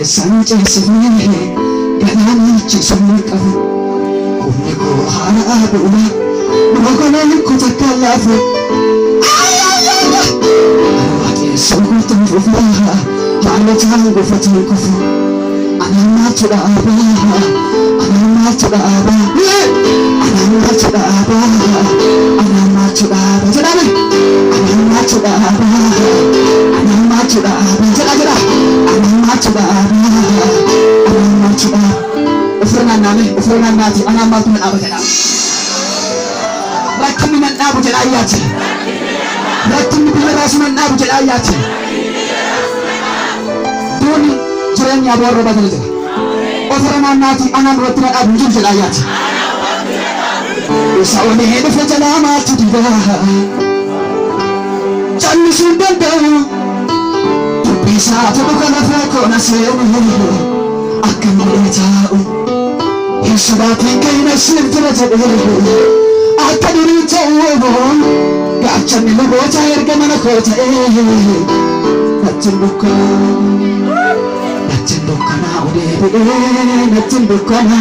Sanchez me ganani chisumika kuniko hana aduna nogana kutakalafu wake sokutu rufaha hana tangu fatukufu anama tudaba anama tudaba anama tudaba anama tudaba jadame anama tudaba anama tudaba jadajada anama tudaba Ufrana nati anama tu menabujana. Rakmi menabujana ayati. Rakmi bilaras menabujana ayati. Duni jirenya baru badal jana. Ufrana nati anam roti menabujana ayati. Usawani hidup fajana mati dibaha. Jangan sudah dah. Bisa tu bukan aku nasihat. Akan beritahu. Sabati kaina sirtira tabehu akadiri tawo gachan ni bota erga mana kota natimbuka na ude natimbuka na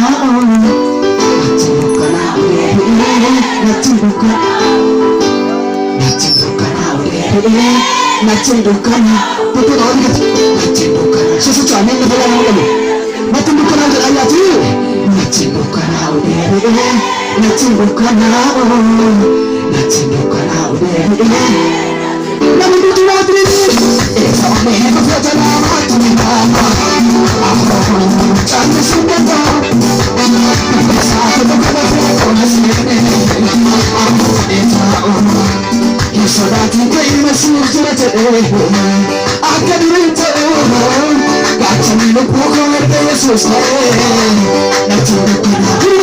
susu chane ni bola ngolo natimbuka na ayati Natimbuka ude Nabi tutu wadri Esa wane kufata na matumina Chande sundata Esa kuduka na feko na sinene Eta oma Yesodati kaima sirjira te Akadiri te Gachani no poko verde Yesus Natimbuka na ude